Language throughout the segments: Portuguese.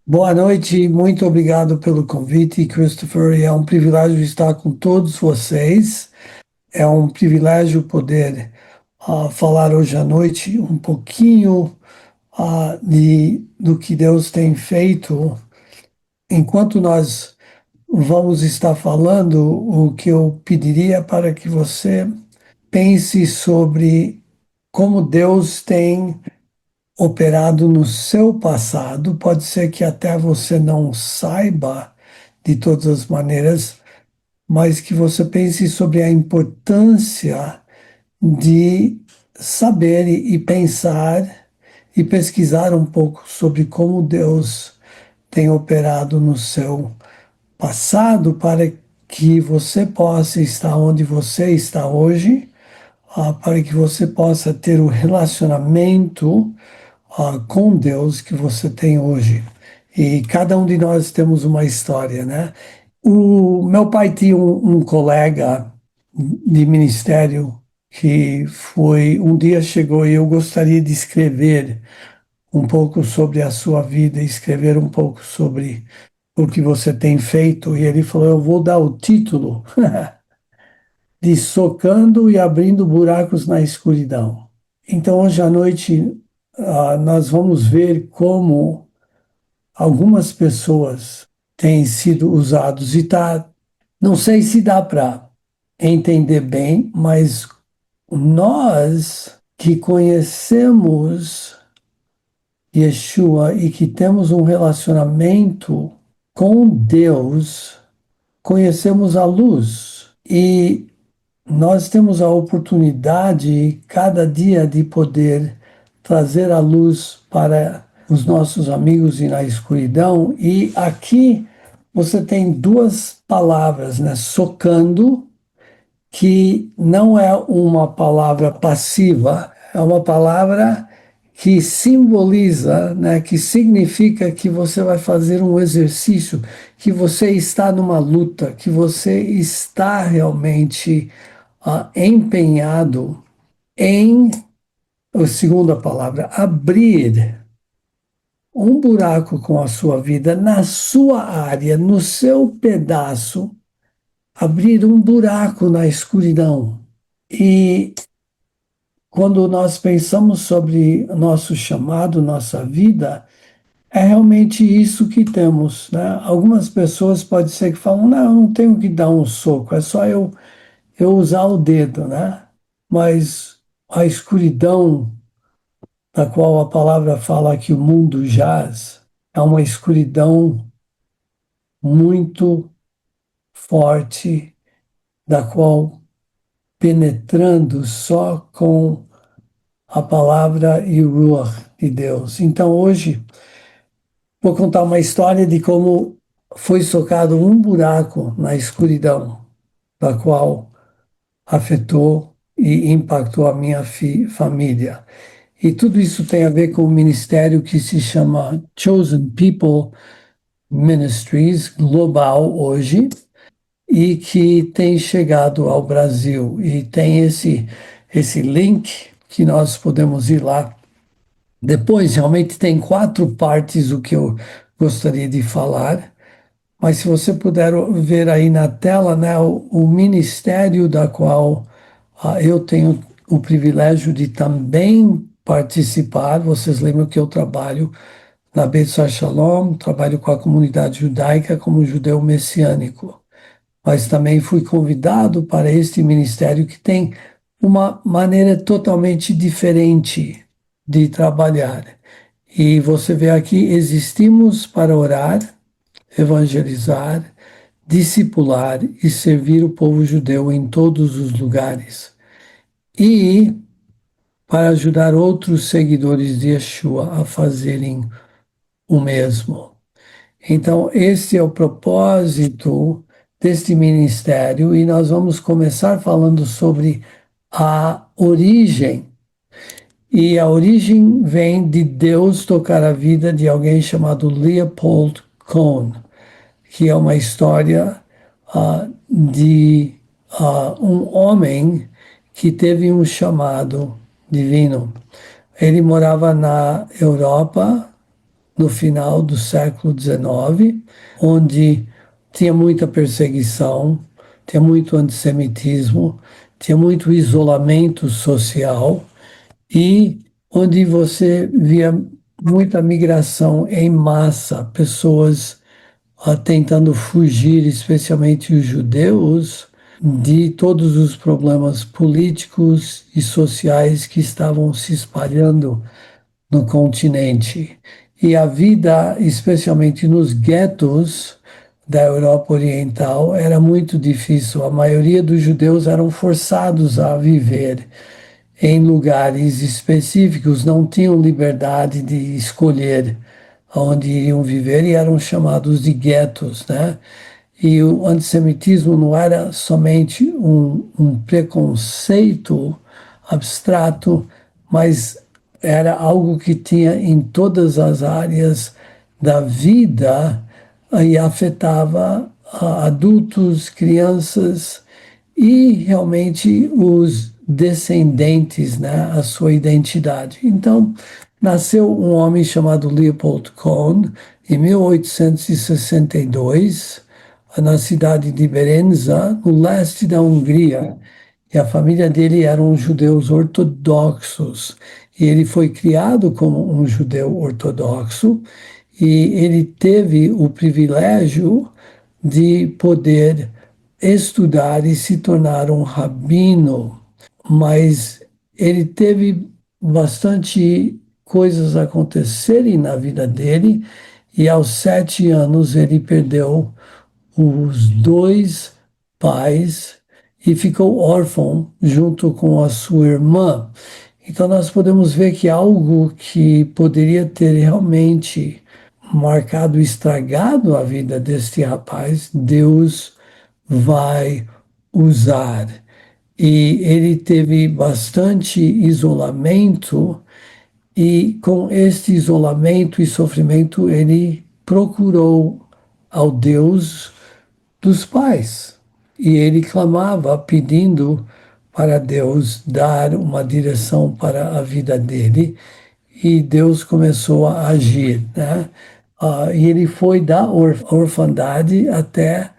Boa noite, muito obrigado pelo convite, Christopher. É um privilégio estar com todos vocês. É um privilégio poder falar hoje à noite um pouquinho do que Deus tem feito. Enquanto nós vamos estar falando, o que eu pediria para que você pense sobre como Deus tem operado no seu passado. Pode ser que até você não saiba de todas as maneiras, mas que você pense sobre a importância de saber e pensar e pesquisar um pouco sobre como Deus tem operado no seu passado para que você possa estar onde você está hoje, para que você possa ter o relacionamento com Deus que você tem hoje. E cada um de nós temos uma história, né? O meu pai tinha um colega de ministério que foi um dia chegou e eu gostaria de escrever um pouco sobre a sua vida, escrever um pouco sobre o que você tem feito. E ele falou: eu vou dar o título de Socando e Abrindo Buracos na Escuridão. Então, hoje à noite, nós vamos ver como algumas pessoas têm sido usados e tá, não sei se dá para entender bem, mas nós que conhecemos Yeshua e que temos um relacionamento com Deus, conhecemos a luz e nós temos a oportunidade cada dia de poder trazer a luz para os nossos amigos e na escuridão. E aqui você tem duas palavras, né? Socando, que não é uma palavra passiva, é uma palavra que simboliza, né, que significa que você vai fazer um exercício, que você está numa luta, que você está realmente empenhado em, a segunda palavra, abrir um buraco com a sua vida, na sua área, no seu pedaço, abrir um buraco na escuridão. E quando nós pensamos sobre nosso chamado, nossa vida, é realmente isso que temos, né? Algumas pessoas pode ser que falam, não, eu não tenho que dar um soco, é só eu usar o dedo, né? Mas a escuridão da qual a palavra fala que o mundo jaz é uma escuridão muito forte, da qual penetrando só com a palavra e o Ruach de Deus. Então hoje vou contar uma história de como foi socado um buraco na escuridão, da qual afetou e impactou a minha família. E tudo isso tem a ver com o ministério que se chama Chosen People Ministries Global hoje e que tem chegado ao Brasil. E tem esse link que nós podemos ir lá. Depois, realmente tem quatro partes o que eu gostaria de falar. Mas se você puder ver aí na tela, né, o ministério da qual eu tenho o privilégio de também participar. Vocês lembram que eu trabalho na Beit Shalom, trabalho com a comunidade judaica como judeu messiânico. Mas também fui convidado para este ministério que tem uma maneira totalmente diferente de trabalhar. E você vê aqui, existimos para orar, evangelizar, discipular e servir o povo judeu em todos os lugares. E para ajudar outros seguidores de Yeshua a fazerem o mesmo. Então, esse é o propósito deste ministério e nós vamos começar falando sobre a origem. E a origem vem de Deus tocar a vida de alguém chamado Leopold Kohn, que é uma história de um homem que teve um chamado divino. Ele morava na Europa, no final do século XIX, onde tinha muita perseguição, tinha muito antissemitismo, tinha muito isolamento social e onde você via muita migração em massa, pessoas tentando fugir, especialmente os judeus, de todos os problemas políticos e sociais que estavam se espalhando no continente. E a vida, especialmente nos guetos da Europa Oriental, era muito difícil. A maioria dos judeus eram forçados a viver em lugares específicos, não tinham liberdade de escolher onde iriam viver e eram chamados de guetos, né? E o antissemitismo não era somente um preconceito abstrato, mas era algo que tinha em todas as áreas da vida e afetava adultos, crianças e realmente os descendentes, né, a sua identidade. Então, nasceu um homem chamado Leopold Kohn em 1862 na cidade de Berenza, no leste da Hungria. E a família dele eram judeus ortodoxos. E ele foi criado como um judeu ortodoxo e ele teve o privilégio de poder estudar e se tornar um rabino, mas ele teve bastante coisas acontecerem na vida dele e aos 7 anos ele perdeu os dois pais e ficou órfão junto com a sua irmã. Então nós podemos ver que algo que poderia ter realmente marcado, estragado a vida deste rapaz, Deus vai usar. E ele teve bastante isolamento, e com este isolamento e sofrimento, ele procurou ao Deus dos pais. E ele clamava, pedindo para Deus dar uma direção para a vida dele, e Deus começou a agir, né? E ele foi da orfandade até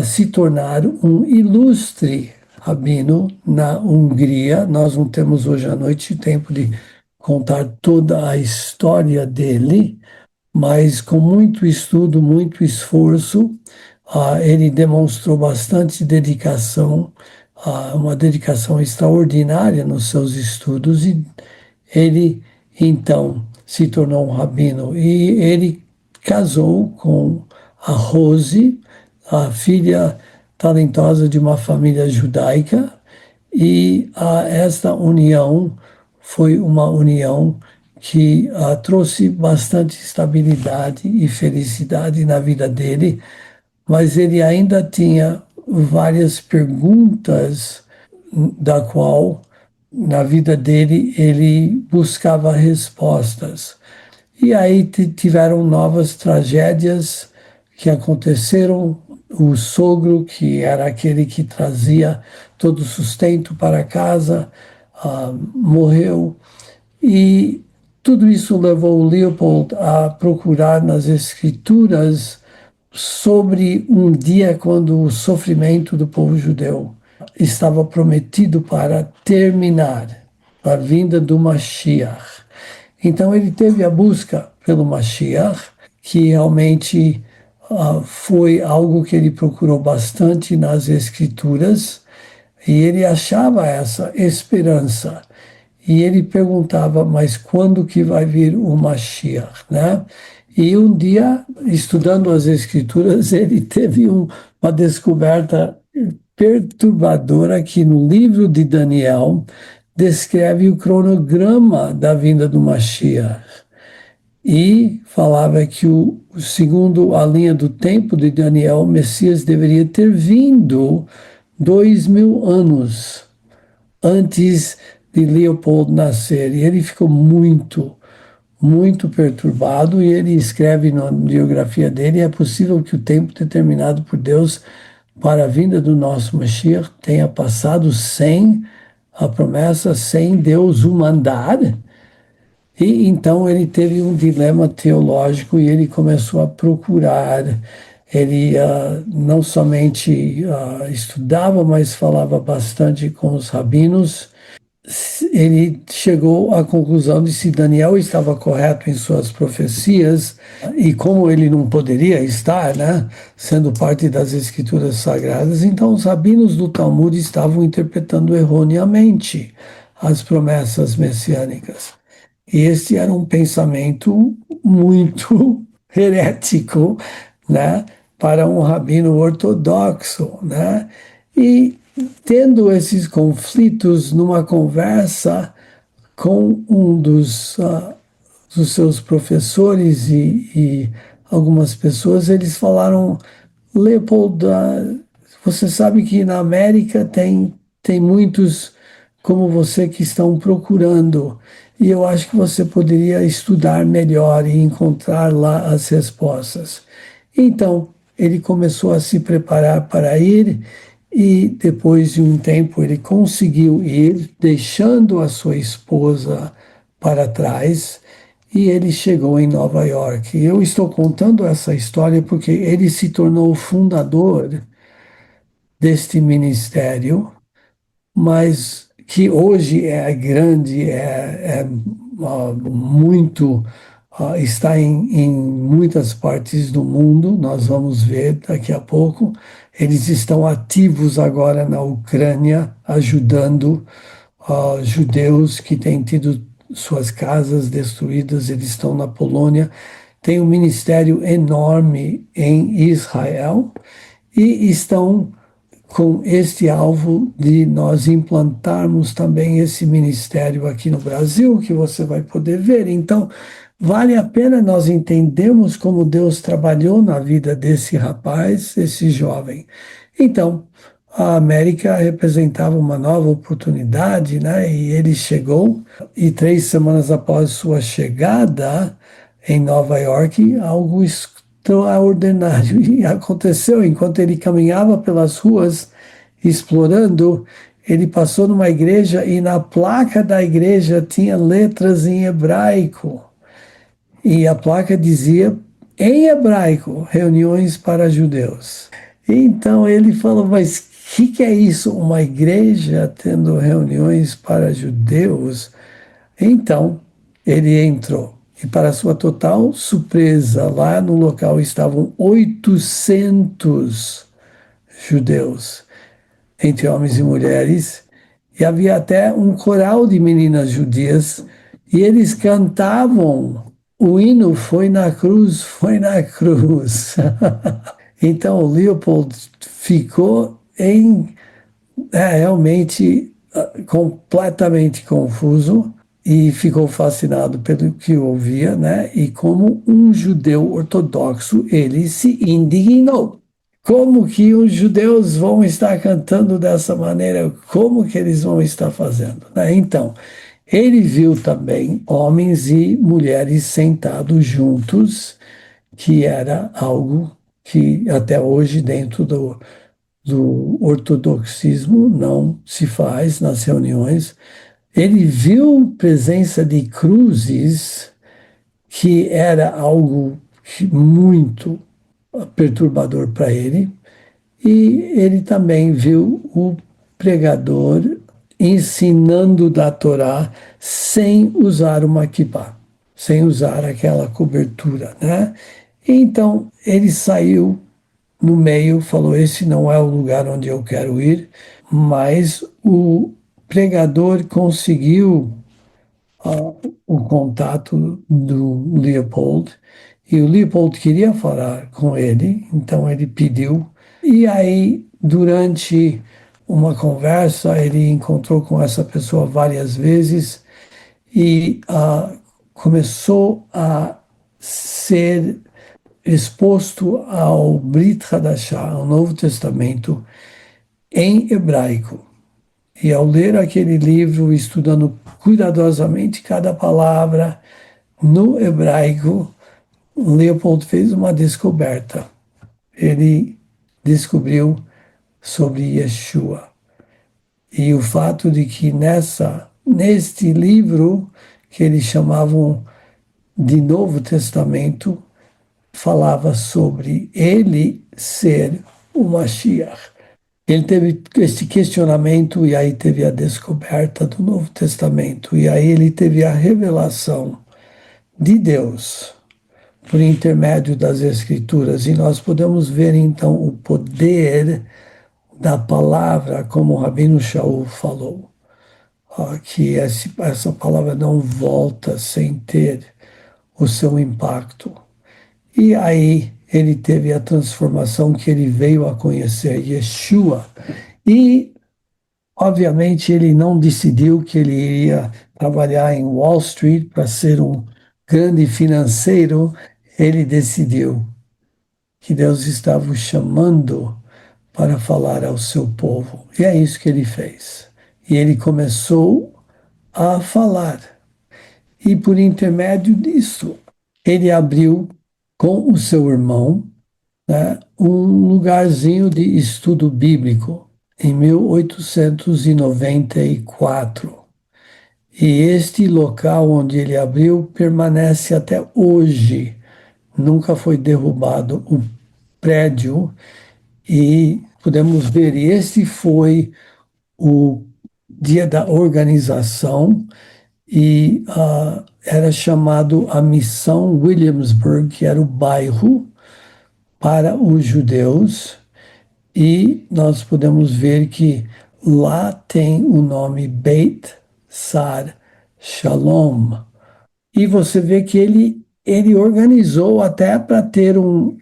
se tornar um ilustre rabino na Hungria. Nós não temos hoje à noite tempo de contar toda a história dele, mas com muito estudo, muito esforço, ele demonstrou bastante dedicação, uma dedicação extraordinária nos seus estudos, e ele então se tornou um rabino. E ele casou com a Rose, a filha talentosa de uma família judaica, e esta união foi uma união que trouxe bastante estabilidade e felicidade na vida dele, mas ele ainda tinha várias perguntas da qual na vida dele ele buscava respostas. E aí tiveram novas tragédias que aconteceram. O sogro, que era aquele que trazia todo o sustento para casa, morreu. E tudo isso levou o Leopold a procurar nas escrituras sobre um dia quando o sofrimento do povo judeu estava prometido para terminar, a vinda do Mashiach. Então ele teve a busca pelo Mashiach, que realmente foi algo que ele procurou bastante nas escrituras, e ele achava essa esperança. E ele perguntava, mas quando que vai vir o Mashiach, né? E um dia, estudando as escrituras, ele teve uma descoberta perturbadora que no livro de Daniel descreve o cronograma da vinda do Mashiach. E falava que, segundo a linha do tempo de Daniel, o Messias deveria ter vindo 2000 anos antes de Leopold nascer. E ele ficou muito, muito perturbado, e ele escreve na biografia dele: é possível que o tempo determinado por Deus para a vinda do nosso Mashiach tenha passado sem a promessa, sem Deus o mandar? E então ele teve um dilema teológico e ele começou a procurar. Ele não somente estudava, mas falava bastante com os rabinos. Ele chegou à conclusão de se Daniel estava correto em suas profecias, e como ele não poderia estar, né, sendo parte das escrituras sagradas, então os rabinos do Talmud estavam interpretando erroneamente as promessas messiânicas. E esse era um pensamento muito herético, né, para um rabino ortodoxo, né? E tendo esses conflitos numa conversa com um dos seus professores e algumas pessoas, eles falaram: Leopold, você sabe que na América tem muitos como você que estão procurando, e eu acho que você poderia estudar melhor e encontrar lá as respostas. Então, ele começou a se preparar para ir, e depois de um tempo ele conseguiu ir, deixando a sua esposa para trás, e ele chegou em Nova York. Eu estou contando essa história porque ele se tornou o fundador deste ministério, mas que hoje é grande, muito, está em muitas partes do mundo, nós vamos ver daqui a pouco. Eles estão ativos agora na Ucrânia, ajudando judeus que têm tido suas casas destruídas, eles estão na Polônia. Tem um ministério enorme em Israel e estão com este alvo de nós implantarmos também esse ministério aqui no Brasil, que você vai poder ver. Então, vale a pena nós entendermos como Deus trabalhou na vida desse rapaz, esse jovem. Então, a América representava uma nova oportunidade, né? E ele chegou, e 3 semanas após sua chegada em Nova York, algo extraordinário e aconteceu enquanto ele caminhava pelas ruas explorando. Ele passou numa igreja e na placa da igreja tinha letras em hebraico. E a placa dizia, em hebraico, reuniões para judeus. Então ele falou, mas que é isso? Uma igreja tendo reuniões para judeus? Então ele entrou. E para sua total surpresa, lá no local estavam 800 judeus, entre homens e mulheres, e havia até um coral de meninas judias, e eles cantavam o hino Foi na cruz, foi na cruz. Então o Leopold ficou realmente completamente confuso e ficou fascinado pelo que ouvia, né? E como um judeu ortodoxo, ele se indignou. Como que os judeus vão estar cantando dessa maneira? Como que eles vão estar fazendo, né? Então, ele viu também homens e mulheres sentados juntos, que era algo que até hoje, dentro do ortodoxismo, não se faz nas reuniões. Ele viu presença de cruzes, que era algo muito perturbador para ele, e ele também viu o pregador ensinando da Torá sem usar uma kippah, sem usar aquela cobertura, né? Então ele saiu no meio, falou: Esse não é o lugar onde eu quero ir, mas o pregador conseguiu o contato do Leopold, e o Leopold queria falar com ele, então ele pediu. E aí, durante uma conversa, ele encontrou com essa pessoa várias vezes e começou a ser exposto ao Brit Hadashah, ao Novo Testamento, em hebraico. E ao ler aquele livro, estudando cuidadosamente cada palavra no hebraico, Leopold fez uma descoberta. Ele descobriu sobre Yeshua. E o fato de que neste livro, que eles chamavam de Novo Testamento, falava sobre ele ser o Mashiach. Ele teve esse questionamento e aí teve a descoberta do Novo Testamento e aí ele teve a revelação de Deus por intermédio das Escrituras e nós podemos ver então o poder da palavra, como o Rabino Shaul falou, ó, que essa palavra não volta sem ter o seu impacto. E aí ele teve a transformação que ele veio a conhecer Yeshua. E, obviamente, ele não decidiu que ele iria trabalhar em Wall Street para ser um grande financeiro. Ele decidiu que Deus estava o chamando para falar ao seu povo. E é isso que ele fez. E ele começou a falar. E por intermédio disso, ele abriu com o seu irmão, né, um lugarzinho de estudo bíblico em 1894. E este local onde ele abriu permanece até hoje. Nunca foi derrubado o prédio e podemos ver, e este foi o dia da organização e era chamado a Missão Williamsburg, que era o bairro para os judeus, e nós podemos ver que lá tem o nome Beit Sar Shalom. E você vê que ele organizou até para ter um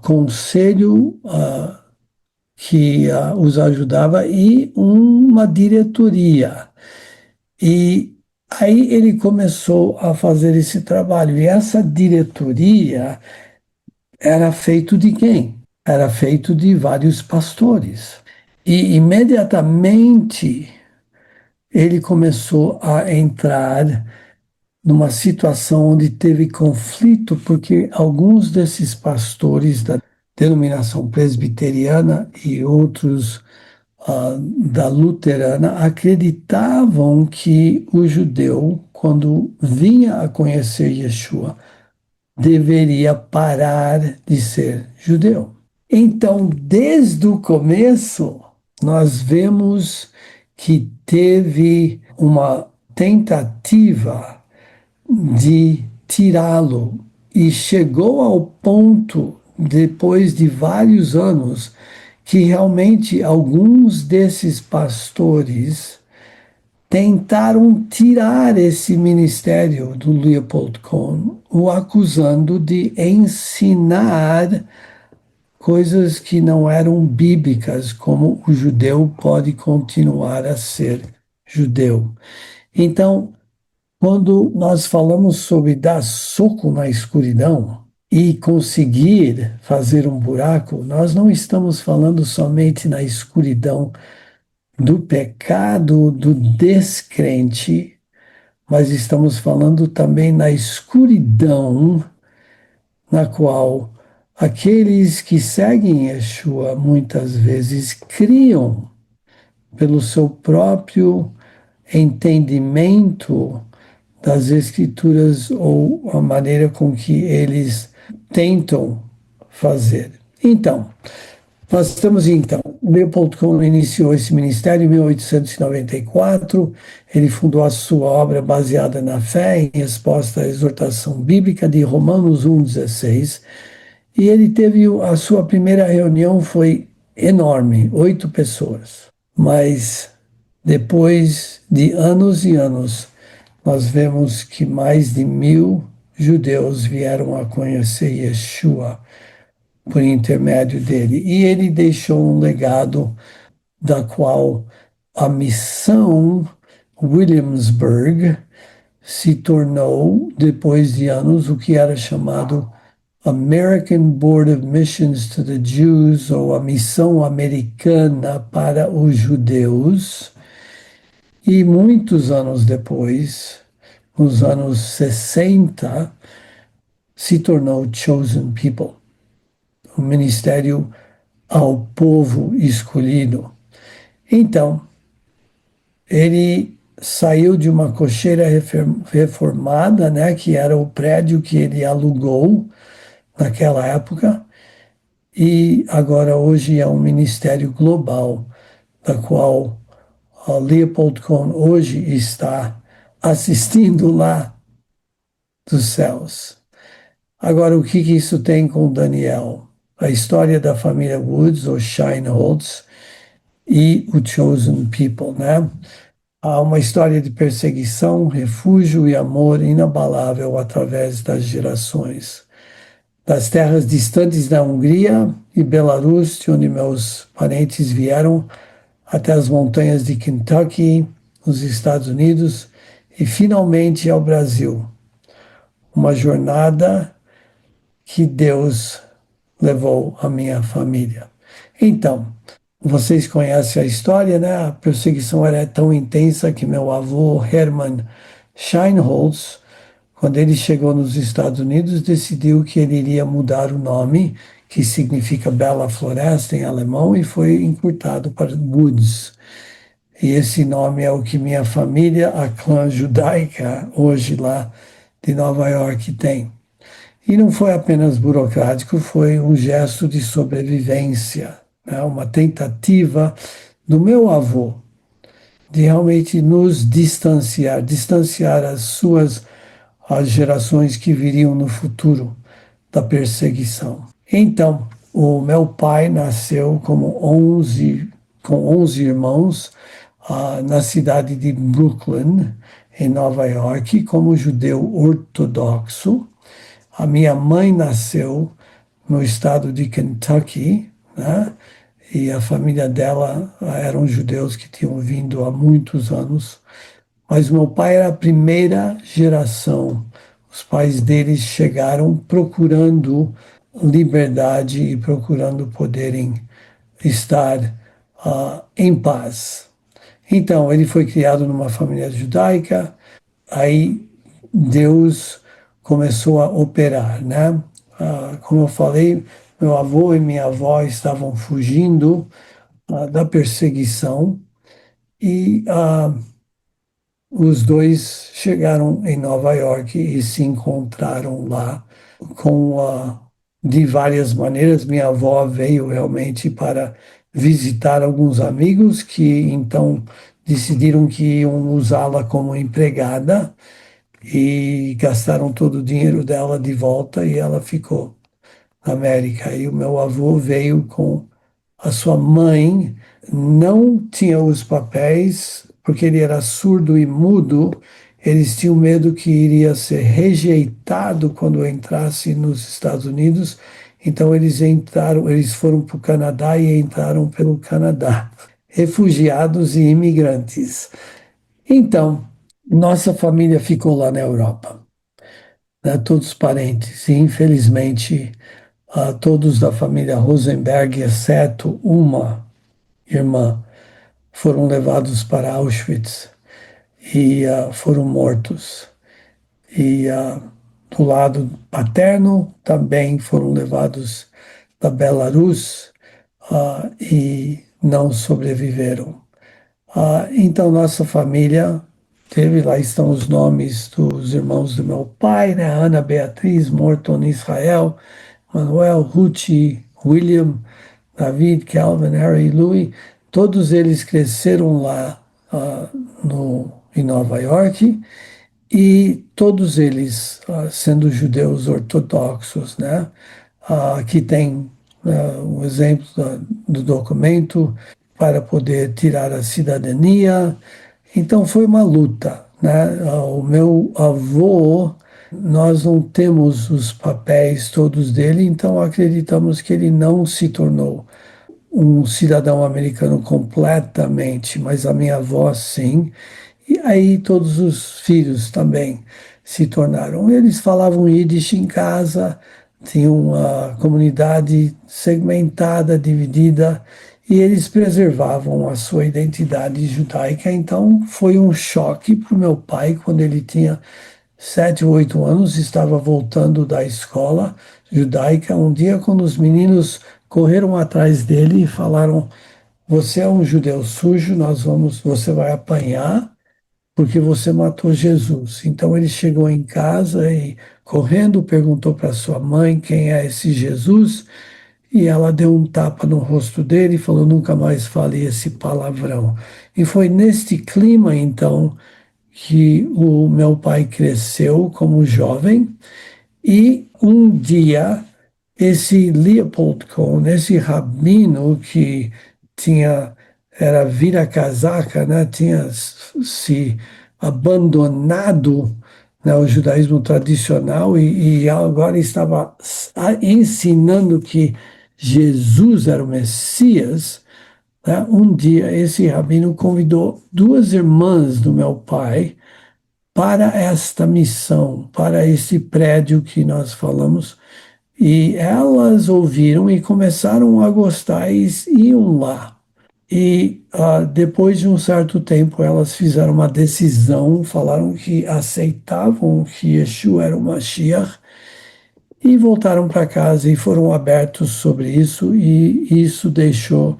conselho que os ajudava e uma diretoria. E aí ele começou a fazer esse trabalho. E essa diretoria era feito de quem? Era feito de vários pastores. E imediatamente ele começou a entrar numa situação onde teve conflito, porque alguns desses pastores da denominação presbiteriana e outros da luterana acreditavam que o judeu, quando vinha a conhecer Yeshua, deveria parar de ser judeu. Então, desde o começo, nós vemos que teve uma tentativa de tirá-lo e chegou ao ponto, depois de vários anos, que realmente alguns desses pastores tentaram tirar esse ministério do Leopold Cohen, o acusando de ensinar coisas que não eram bíblicas, como o judeu pode continuar a ser judeu. Então, quando nós falamos sobre dar soco na escuridão e conseguir fazer um buraco, nós não estamos falando somente na escuridão do pecado do descrente, mas estamos falando também na escuridão na qual aqueles que seguem Yeshua muitas vezes criam pelo seu próprio entendimento das Escrituras ou a maneira com que eles tentam fazer. Então, nós estamos então, Leopold Cohen iniciou esse ministério em 1894, ele fundou a sua obra baseada na fé em resposta à exortação bíblica de Romanos 1,16, e ele teve a sua primeira reunião foi enorme, 8 pessoas, mas depois de anos e anos, nós vemos que mais de 1.000 judeus vieram a conhecer Yeshua por intermédio dele. E ele deixou um legado da qual a missão Williamsburg se tornou, depois de anos, o que era chamado American Board of Missions to the Jews, ou a missão americana para os judeus. E muitos anos depois, nos anos 60, se tornou Chosen People, o ministério ao povo escolhido. Então, ele saiu de uma cocheira reformada, né, que era o prédio que ele alugou naquela época, e agora hoje é um ministério global, da qual Leopold Kohn hoje está assistindo lá dos céus. Agora, o que que isso tem com Daniel? A história da família Woods, ou Scheinholz, e o Chosen People, né? Há uma história de perseguição, refúgio e amor inabalável através das gerações. Das terras distantes da Hungria e Belarus, de onde meus parentes vieram, até as montanhas de Kentucky, nos Estados Unidos, e finalmente ao Brasil. Uma jornada que Deus levou a minha família. Então, vocês conhecem a história, né? A perseguição era tão intensa que meu avô Hermann Scheinholz, quando ele chegou nos Estados Unidos, decidiu que ele iria mudar o nome, que significa Bela Floresta em alemão, e foi encurtado para Woods. E esse nome é o que minha família, a clã judaica, hoje lá de Nova York, tem. E não foi apenas burocrático, foi um gesto de sobrevivência, né? Uma tentativa do meu avô de realmente nos distanciar, distanciar as gerações que viriam no futuro da perseguição. Então, o meu pai nasceu com 11 irmãos na cidade de Brooklyn, em Nova York, como judeu ortodoxo. A minha mãe nasceu no estado de Kentucky, né? E a família dela eram judeus que tinham vindo há muitos anos. Mas meu pai era a primeira geração. Os pais deles chegaram procurando liberdade e procurando poderem estar em paz. Então, ele foi criado numa família judaica, aí Deus começou a operar, né? Como eu falei, meu avô e minha avó estavam fugindo da perseguição e os dois chegaram em Nova York e se encontraram lá com de várias maneiras. Minha avó veio realmente para visitar alguns amigos que então decidiram que iam usá-la como empregada e gastaram todo o dinheiro dela de volta e ela ficou na América. E o meu avô veio com a sua mãe, não tinha os papéis, porque ele era surdo e mudo, eles tinham medo que iria ser rejeitado quando entrasse nos Estados Unidos, então eles foram para o Canadá e entraram pelo Canadá, refugiados e imigrantes. Então, nossa família ficou lá na Europa, né, todos os parentes, e infelizmente todos da família Rosenberg, exceto uma irmã, foram levados para Auschwitz e foram mortos. E do lado paterno também foram levados da Belarus e não sobreviveram. Então, nossa família teve, lá estão os nomes dos irmãos do meu pai, né? Ana Beatriz, Morton Israel, Manuel, Ruth, William, David, Calvin, Harry e Louis. Todos eles cresceram lá em Nova York e todos eles sendo judeus ortodoxos, né? Aqui tem um exemplo do documento para poder tirar a cidadania. Então foi uma luta, né? O meu avô, nós não temos os papéis todos dele, então acreditamos que ele não se tornou um cidadão americano completamente, mas a minha avó sim. E aí todos os filhos também se tornaram. Eles falavam Yiddish em casa, tinham uma comunidade segmentada, dividida, e eles preservavam a sua identidade judaica. Então foi um choque para o meu pai quando ele tinha 7 ou 8 anos, estava voltando da escola judaica. Um dia, quando os meninos correram atrás dele e falaram: "Você é um judeu sujo, você vai apanhar, porque você matou Jesus. Então ele chegou em casa e, correndo, perguntou para sua mãe quem é esse Jesus, e ela deu um tapa no rosto dele e falou: nunca mais fale esse palavrão. E foi neste clima, então, que o meu pai cresceu como jovem. E um dia, esse Leopold Cohn, esse rabino que tinha, era vira-casaca, né, tinha se abandonado, né, o judaísmo tradicional e agora estava ensinando que Jesus era o Messias, né. Um dia, esse rabino convidou duas irmãs do meu pai para esta missão, para esse prédio que nós falamos, e elas ouviram e começaram a gostar e iam lá. E depois de um certo tempo, elas fizeram uma decisão, falaram que aceitavam que Yeshua era o Mashiach e voltaram para casa e foram abertos sobre isso, e isso deixou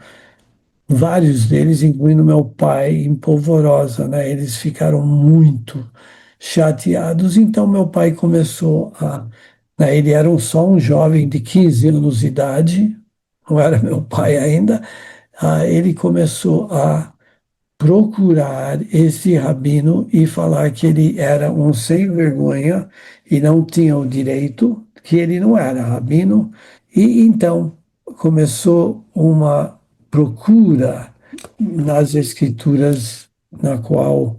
vários deles, incluindo meu pai, em polvorosa, né? Eles ficaram muito chateados. Então meu pai começou a, né, ele era só um jovem de 15 anos de idade, não era meu pai ainda. Ele começou a procurar esse rabino e falar que ele era um sem vergonha e não tinha o direito, que ele não era rabino. E então começou uma procura nas escrituras na qual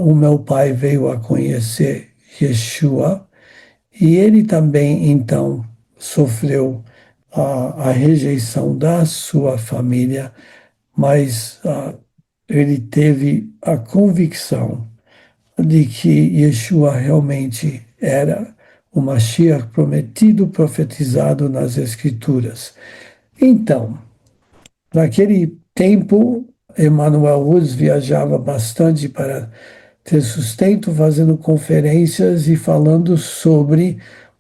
o meu pai veio a conhecer Yeshua, e ele também então sofreu a rejeição da sua família, mas ele teve a convicção de que Yeshua realmente era o Mashiach prometido, profetizado nas Escrituras. Então, naquele tempo, Emmanuel Woods viajava bastante para ter sustento, fazendo conferências e falando sobre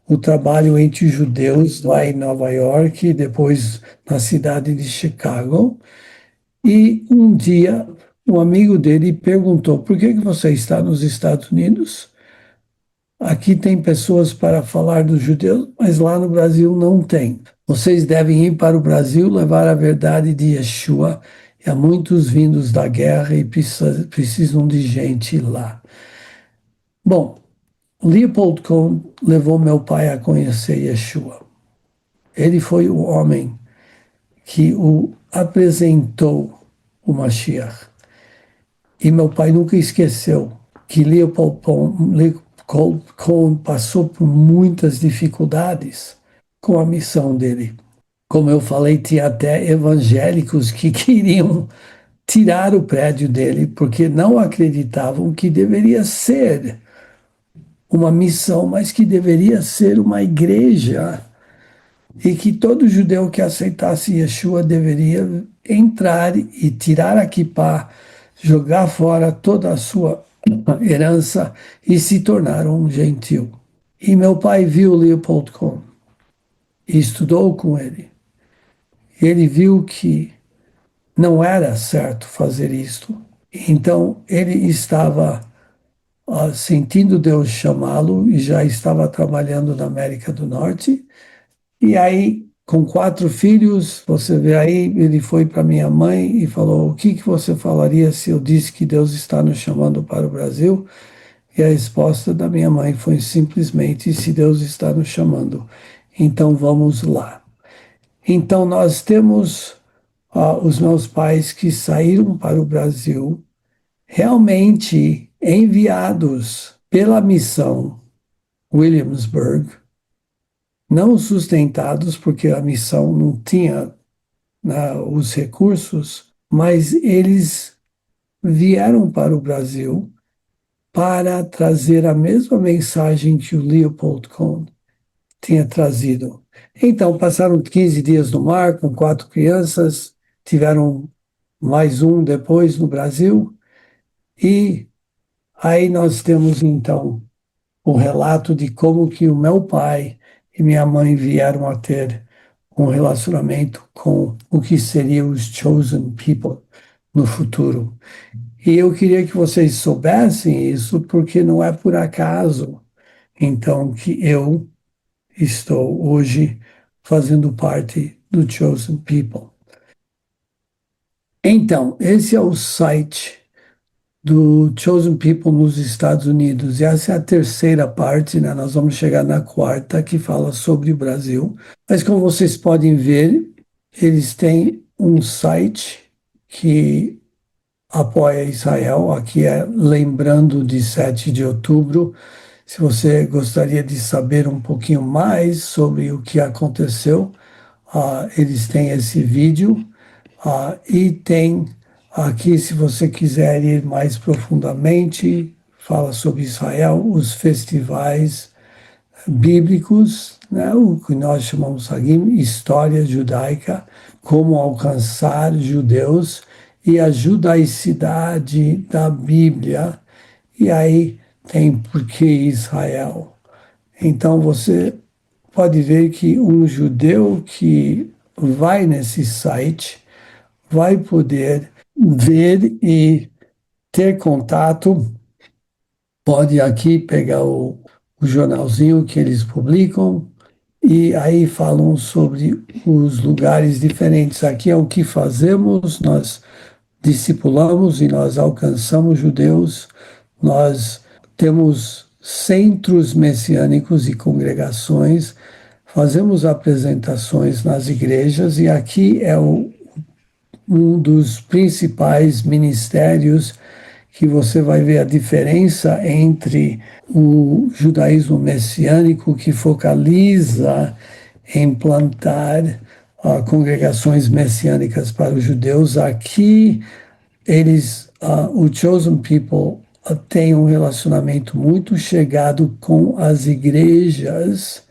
o trabalho entre judeus lá em Nova York e depois na cidade de Chicago. E um dia, um amigo dele perguntou: por que que você está nos Estados Unidos? Aqui tem pessoas para falar dos judeus, mas lá no Brasil não tem. Vocês devem ir para o Brasil levar a verdade de Yeshua. E há muitos vindos da guerra e precisam de gente lá. Bom, Leopold Cohn levou meu pai a conhecer Yeshua. Ele foi o homem que o apresentou o Mashiach. E meu pai nunca esqueceu que Leopold Cohn passou por muitas dificuldades com a missão dele. Como eu falei, tinha até evangélicos que queriam tirar o prédio dele porque não acreditavam que deveria ser uma missão, mas que deveria ser uma igreja e que todo judeu que aceitasse Yeshua deveria entrar e tirar a kippah, jogar fora toda a sua herança e se tornar um gentil. E meu pai viu Leopold Cohn e estudou com ele. Ele viu que não era certo fazer isto. Então ele estava sentindo Deus chamá-lo e já estava trabalhando na América do Norte. E aí, com quatro filhos, você vê aí, ele foi para minha mãe e falou: o que que você falaria se eu disse que Deus está nos chamando para o Brasil? E a resposta da minha mãe foi simplesmente: se Deus está nos chamando, então vamos lá. Então nós temos os meus pais que saíram para o Brasil, realmente enviados pela missão Williamsburg, não sustentados, porque a missão não tinha os recursos, mas eles vieram para o Brasil para trazer a mesma mensagem que o Leopold Cohn tinha trazido. Então, passaram 15 dias no mar com quatro crianças, tiveram mais um depois no Brasil, e aí nós temos então o relato de como que o meu pai e minha mãe vieram a ter um relacionamento com o que seriam os chosen people no futuro. E eu queria que vocês soubessem isso, porque não é por acaso, então, que eu estou hoje fazendo parte do Chosen People. Então, esse é o site do Chosen People nos Estados Unidos. E essa é a terceira parte, né? Nós vamos chegar na quarta, que fala sobre o Brasil. Mas como vocês podem ver, eles têm um site que apoia Israel. Aqui é lembrando de 7 de outubro. Se você gostaria de saber um pouquinho mais sobre o que aconteceu, eles têm esse vídeo. E tem aqui, se você quiser ir mais profundamente, fala sobre Israel, os festivais bíblicos, né, o que nós chamamos aqui história judaica, como alcançar judeus e a judaicidade da Bíblia. E aí tem por que Israel. Então você pode ver que um judeu que vai nesse site vai poder ver e ter contato, pode aqui pegar o jornalzinho que eles publicam e aí falam sobre os lugares diferentes. Aqui é o que fazemos, nós discipulamos e nós alcançamos judeus, nós temos centros messiânicos e congregações, fazemos apresentações nas igrejas e aqui é um dos principais ministérios que você vai ver a diferença entre o judaísmo messiânico, que focaliza em plantar congregações messiânicas para os judeus. Aqui, o Chosen People tem um relacionamento muito chegado com as igrejas,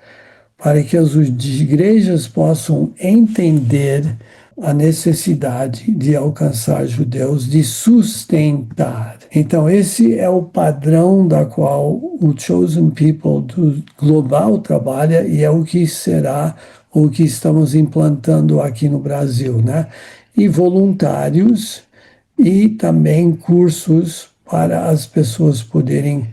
para que as igrejas possam entender a necessidade de alcançar judeus, de sustentar. Então, esse é o padrão da qual o Chosen People do global trabalha e é o que será o que estamos implantando aqui no Brasil, né? E voluntários e também cursos para as pessoas poderem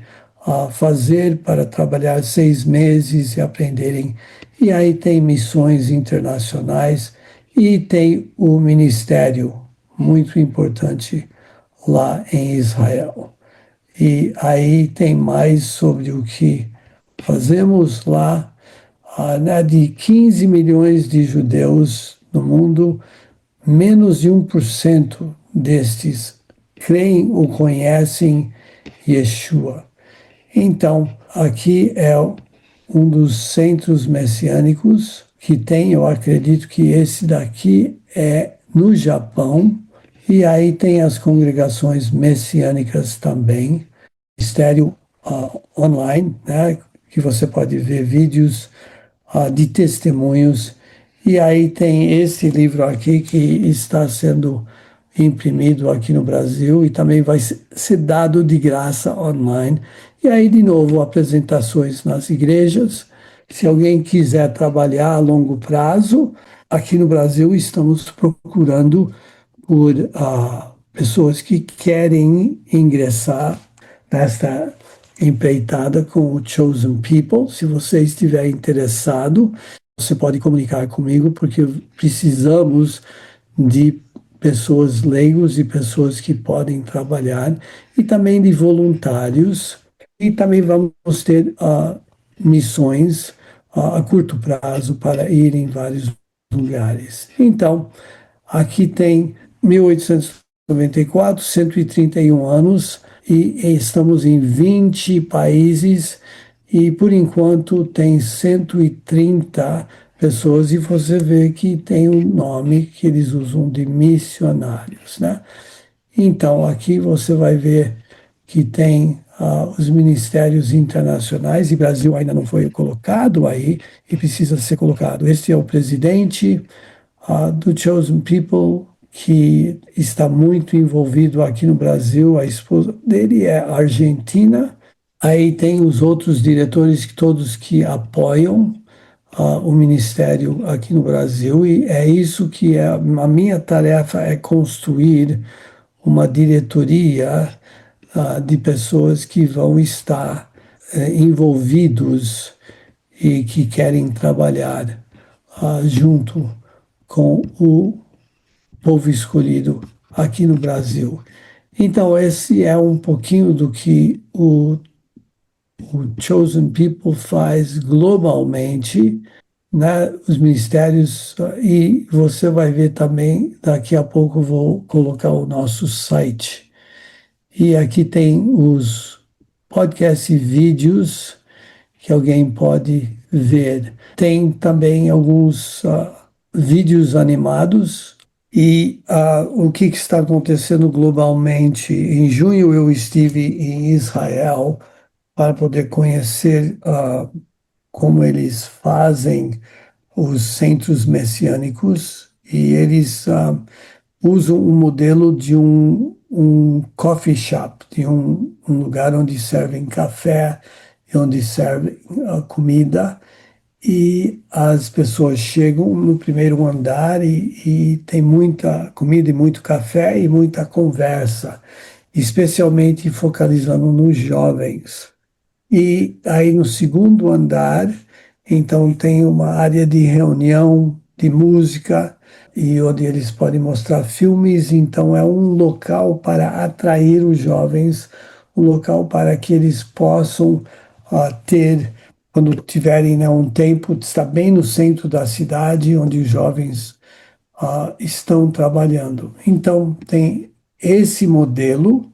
fazer para trabalhar 6 meses e aprenderem. E aí tem missões internacionais e tem o ministério muito importante lá em Israel. E aí tem mais sobre o que fazemos lá, né, de 15 milhões de judeus no mundo, menos de 1% destes creem ou conhecem Yeshua. Então, aqui é um dos centros messiânicos que tem, eu acredito que esse daqui é no Japão, e aí tem as congregações messiânicas também, ministério online, né, que você pode ver vídeos de testemunhos. E aí tem esse livro aqui que está sendo imprimido aqui no Brasil e também vai ser dado de graça online. E aí, de novo, apresentações nas igrejas. Se alguém quiser trabalhar a longo prazo, aqui no Brasil estamos procurando por pessoas que querem ingressar nesta empreitada com o Chosen People. Se você estiver interessado, você pode comunicar comigo, porque precisamos de pessoas leigos e pessoas que podem trabalhar, e também de voluntários. E também vamos ter missões a curto prazo para ir em vários lugares. Então, aqui tem 1894, 131 anos, e estamos em 20 países, e por enquanto tem 130 pessoas, e você vê que tem um nome que eles usam de missionários, né? Então, aqui você vai ver que tem os ministérios internacionais, e Brasil ainda não foi colocado aí, e precisa ser colocado. Este é o presidente do Chosen People, que está muito envolvido aqui no Brasil. A esposa dele é argentina. Aí tem os outros diretores, todos que apoiam o ministério aqui no Brasil, e é isso que é a minha tarefa, é construir uma diretoria de pessoas que vão estar envolvidos e que querem trabalhar junto com o povo escolhido aqui no Brasil. Então, esse é um pouquinho do que o Chosen People faz globalmente, né? Os ministérios, e você vai ver também, daqui a pouco eu vou colocar o nosso site. E aqui tem os podcasts e vídeos que alguém pode ver. Tem também alguns vídeos animados. E o que está acontecendo globalmente? Em junho eu estive em Israel para poder conhecer como eles fazem os centros messiânicos e eles usam um modelo de um coffee shop, de um lugar onde servem café e onde servem comida. E as pessoas chegam no primeiro andar e tem muita comida e muito café e muita conversa, especialmente focalizando nos jovens. E aí no segundo andar, então tem uma área de reunião, de música, e onde eles podem mostrar filmes. Então é um local para atrair os jovens, um local para que eles possam ter, quando tiverem, né, um tempo, estar bem no centro da cidade, onde os jovens estão trabalhando. Então tem esse modelo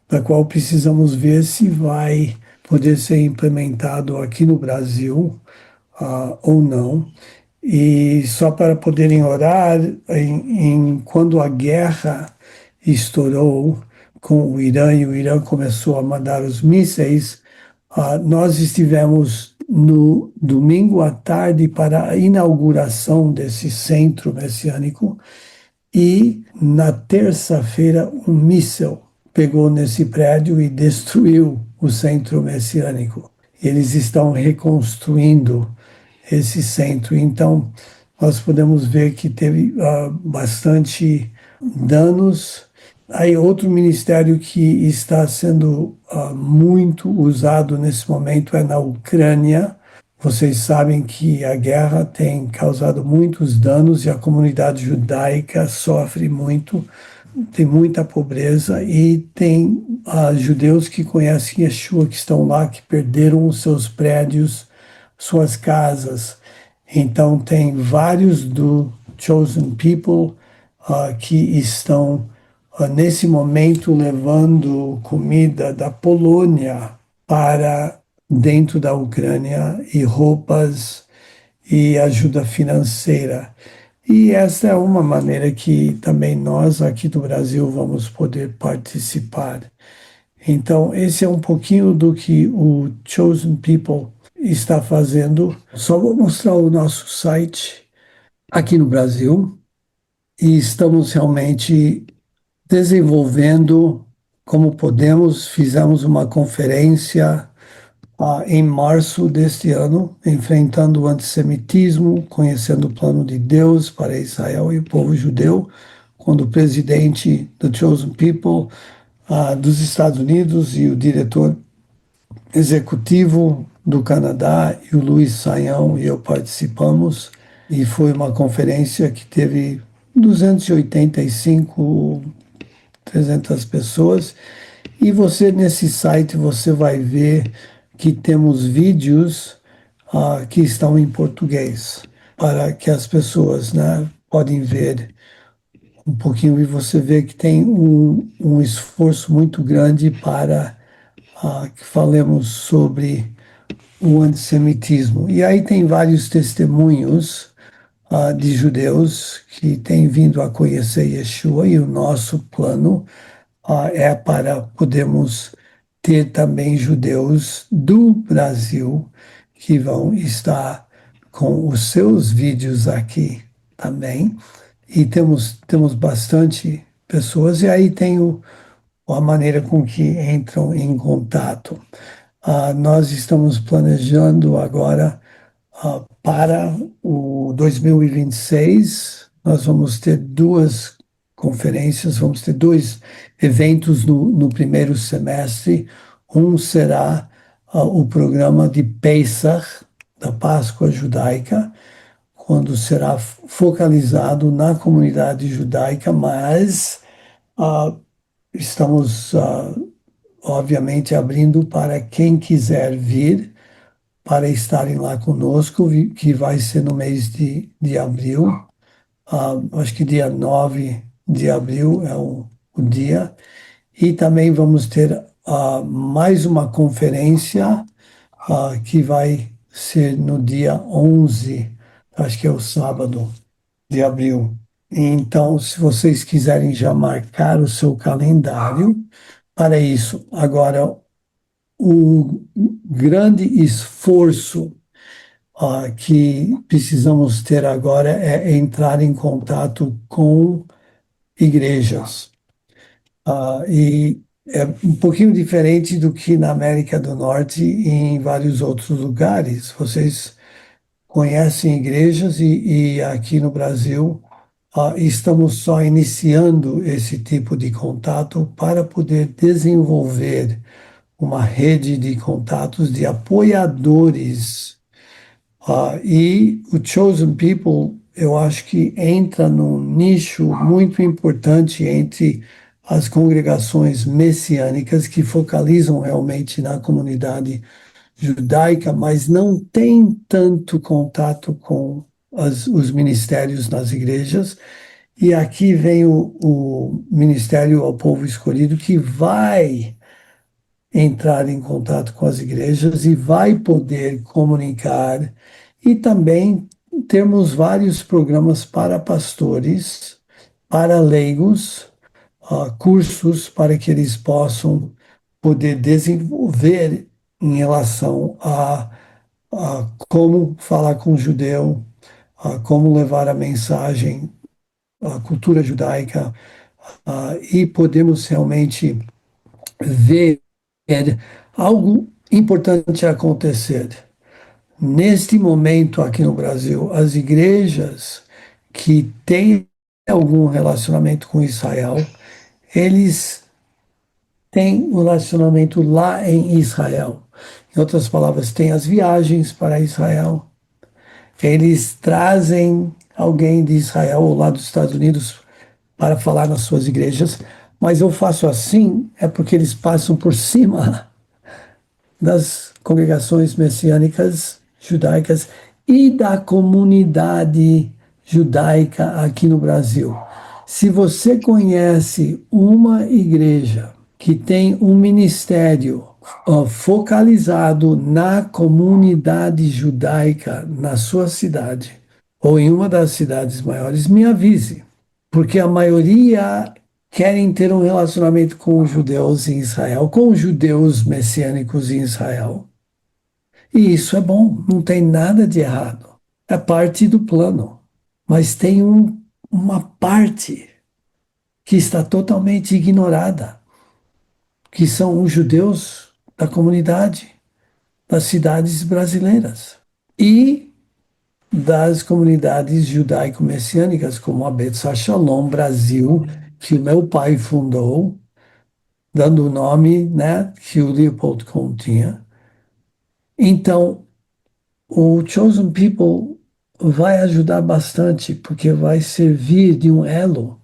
da qual precisamos ver se vai poder ser implementado aqui no Brasil ou não. E só para poderem orar, quando a guerra estourou com o Irã e o Irã começou a mandar os mísseis, nós estivemos no domingo à tarde para a inauguração desse centro messiânico e na terça-feira um míssil pegou nesse prédio e destruiu o centro messiânico. Eles estão reconstruindo esse centro. Então, nós podemos ver que teve bastante danos. Aí, outro ministério que está sendo muito usado nesse momento é na Ucrânia. Vocês sabem que a guerra tem causado muitos danos e a comunidade judaica sofre muito, tem muita pobreza e tem judeus que conhecem Yeshua, que estão lá, que perderam os seus prédios, suas casas. Então, tem vários do Chosen People que estão, nesse momento, levando comida da Polônia para dentro da Ucrânia e roupas e ajuda financeira. E essa é uma maneira que também nós aqui do Brasil vamos poder participar. Então, esse é um pouquinho do que o Chosen People está fazendo. Só vou mostrar o nosso site aqui no Brasil e estamos realmente desenvolvendo como podemos. Fizemos uma conferência em março deste ano, enfrentando o antissemitismo, conhecendo o plano de Deus para Israel e o povo judeu, quando o presidente do Chosen People dos Estados Unidos e o diretor executivo do Canadá e o Luiz Saião e eu participamos, e foi uma conferência que teve 285, 300 pessoas, e você nesse site você vai ver que temos vídeos que estão em português para que as pessoas, né, podem ver um pouquinho e você vê que tem um esforço muito grande para que falemos sobre o antissemitismo. E aí tem vários testemunhos de judeus que têm vindo a conhecer Yeshua e o nosso plano é para podermos ter também judeus do Brasil que vão estar com os seus vídeos aqui também. E temos bastante pessoas, e aí tem a maneira com que entram em contato. Nós estamos planejando agora para o 2026, nós vamos ter duas conferências, vamos ter dois eventos no primeiro semestre. Um será o programa de Pesach, da Páscoa Judaica, quando será focalizado na comunidade judaica, mas ah, estamos, obviamente, abrindo para quem quiser vir para estarem lá conosco, que vai ser no mês de abril. Acho que dia 9 de abril é o dia. E também vamos ter mais uma conferência que vai ser no dia 11, acho que é o sábado de abril. Então, se vocês quiserem já marcar o seu calendário para isso. Agora, o grande esforço que precisamos ter agora é entrar em contato com igrejas. E é um pouquinho diferente do que na América do Norte e em vários outros lugares. Vocês conhecem igrejas e aqui no Brasil estamos só iniciando esse tipo de contato para poder desenvolver uma rede de contatos de apoiadores. E o Chosen People, eu acho que entra num nicho muito importante entre as congregações messiânicas que focalizam realmente na comunidade judaica, mas não tem tanto contato com os ministérios nas igrejas. E aqui vem o Ministério ao Povo Escolhido, que vai entrar em contato com as igrejas e vai poder comunicar. E também temos vários programas para pastores, para leigos, cursos para que eles possam poder desenvolver em relação a como falar com o judeu, a como levar a mensagem, a cultura judaica, e podemos realmente ver algo importante acontecer. Neste momento aqui no Brasil, as igrejas que têm algum relacionamento com Israel, eles têm um relacionamento lá em Israel. Em outras palavras, tem as viagens para Israel. Eles trazem alguém de Israel ou lá dos Estados Unidos para falar nas suas igrejas, mas eu faço assim é porque eles passam por cima das congregações messiânicas judaicas e da comunidade judaica aqui no Brasil. Se você conhece uma igreja que tem um ministério focalizado na comunidade judaica na sua cidade ou em uma das cidades maiores, me avise, porque a maioria querem ter um relacionamento com os judeus em Israel, com os judeus messiânicos em Israel. E isso é bom, não tem nada de errado. É parte do plano. Mas tem uma parte que está totalmente ignorada, que são os judeus da comunidade, das cidades brasileiras e das comunidades judaico-messiânicas, como a Bet Shalom Brasil, que o meu pai fundou, dando o nome, né, que o Leopold Kuhn tinha. Então, o Chosen People vai ajudar bastante, porque vai servir de um elo.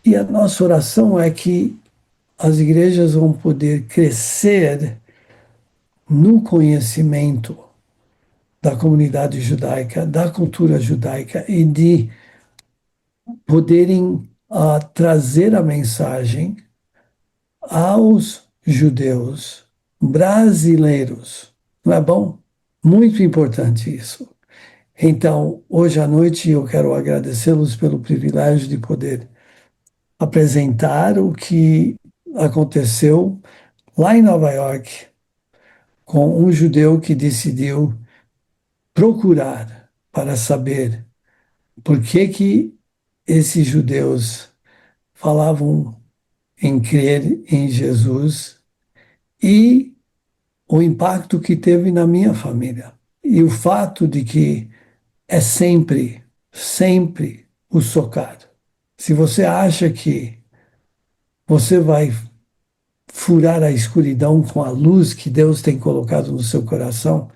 E a nossa oração é que as igrejas vão poder crescer no conhecimento da comunidade judaica, da cultura judaica e de poderem trazer a mensagem aos judeus brasileiros. Não é bom? Muito importante isso. Então, hoje à noite eu quero agradecê-los pelo privilégio de poder apresentar o que aconteceu lá em Nova York com um judeu que decidiu procurar para saber por que esses judeus falavam em crer em Jesus e o impacto que teve na minha família. E o fato de que é sempre, sempre o socar. Se você acha que você vai furar a escuridão com a luz que Deus tem colocado no seu coração,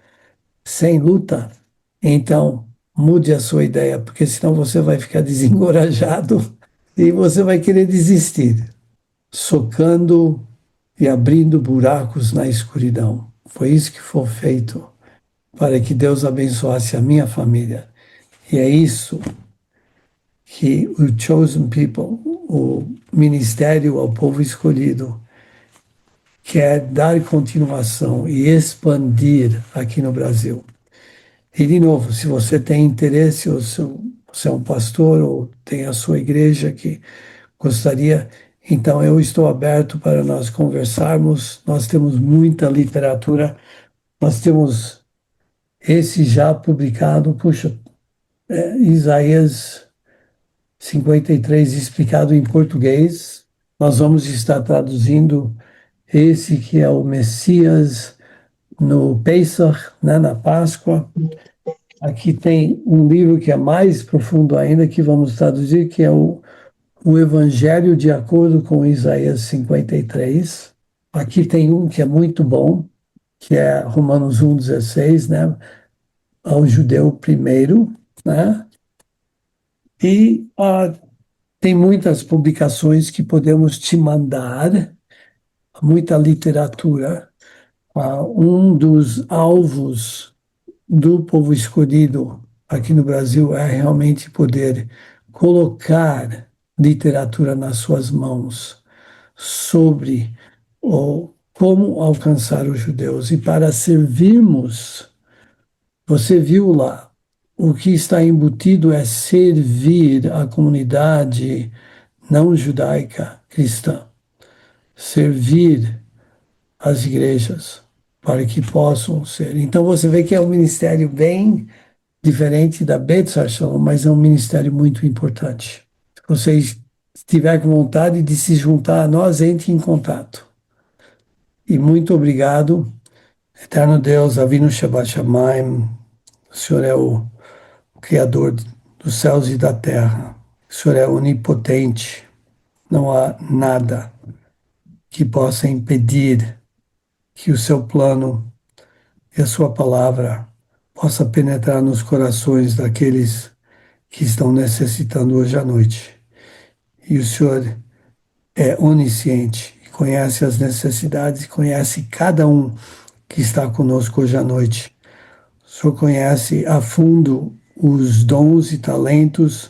sem luta, então mude a sua ideia, porque senão você vai ficar desencorajado e você vai querer desistir, socando e abrindo buracos na escuridão. Foi isso que foi feito para que Deus abençoasse a minha família. E é isso que o Chosen People, o ministério ao povo escolhido, quer dar continuação e expandir aqui no Brasil. E, de novo, se você tem interesse, ou se você é um pastor, ou tem a sua igreja que gostaria, então eu estou aberto para nós conversarmos. Nós temos muita literatura, nós temos esse já publicado, puxa, Isaías 53 explicado em português. Nós vamos estar traduzindo esse que é o Messias no Pesach, né, na Páscoa. Aqui tem um livro que é mais profundo ainda, que vamos traduzir, que é o Evangelho de acordo com Isaías 53. Aqui tem um que é muito bom, que é Romanos 1,16, né? Ao judeu primeiro, né? E tem muitas publicações que podemos te mandar, muita literatura. Um dos alvos do povo escolhido aqui no Brasil é realmente poder colocar literatura nas suas mãos sobre como alcançar os judeus. E para servirmos, você viu lá, o que está embutido é servir a comunidade não judaica cristã, servir as igrejas para que possam ser. Então você vê que é um ministério bem diferente da Beth Shalom, mas é um ministério muito importante. Se você estiver com vontade de se juntar a nós, entre em contato. E muito obrigado, eterno Deus, Avinu Shabbat Shamayim. O Senhor é o Criador dos céus e da terra. O Senhor é onipotente. Não há nada que possa impedir que o seu plano e a sua palavra possa penetrar nos corações daqueles que estão necessitando hoje à noite. E o Senhor é onisciente, conhece as necessidades, conhece cada um que está conosco hoje à noite. O Senhor conhece a fundo os dons e talentos,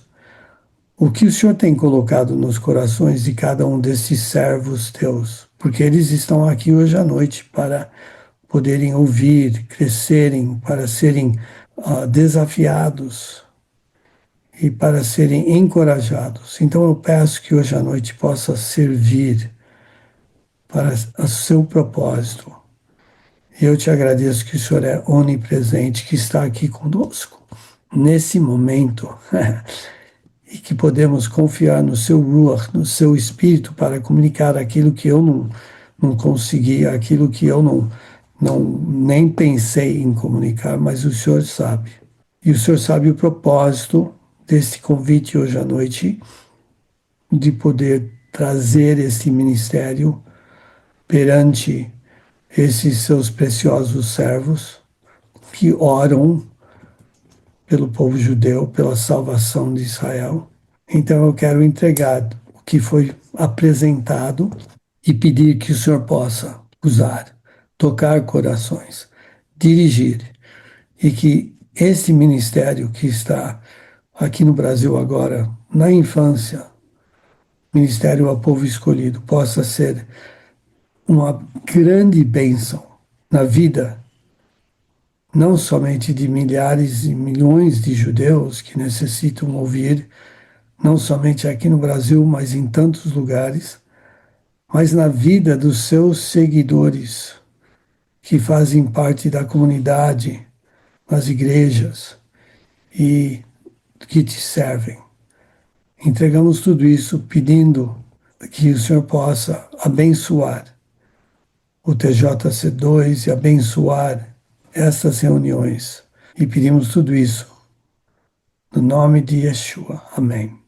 o que o Senhor tem colocado nos corações de cada um desses servos teus, porque eles estão aqui hoje à noite para poderem ouvir, crescerem, para serem desafiados e para serem encorajados. Então eu peço que hoje à noite possa servir para o seu propósito. E eu te agradeço que o Senhor é onipresente, que está aqui conosco nesse momento e que podemos confiar no seu Ruach, no seu Espírito para comunicar aquilo que eu não consegui, aquilo que eu nem pensei em comunicar, mas o Senhor sabe. E o Senhor sabe o propósito desse convite hoje à noite, de poder trazer esse ministério perante esses seus preciosos servos que oram pelo povo judeu, pela salvação de Israel. Então eu quero entregar o que foi apresentado e pedir que o Senhor possa usar, tocar corações, dirigir, e que esse ministério que está aqui no Brasil agora, na infância, Ministério ao Povo Escolhido, possa ser uma grande bênção na vida, não somente de milhares e milhões de judeus que necessitam ouvir, não somente aqui no Brasil, mas em tantos lugares, mas na vida dos seus seguidores, que fazem parte da comunidade, nas igrejas e que te servem. Entregamos tudo isso pedindo que o Senhor possa abençoar o TJC2 e abençoar essas reuniões. E pedimos tudo isso no nome de Yeshua. Amém.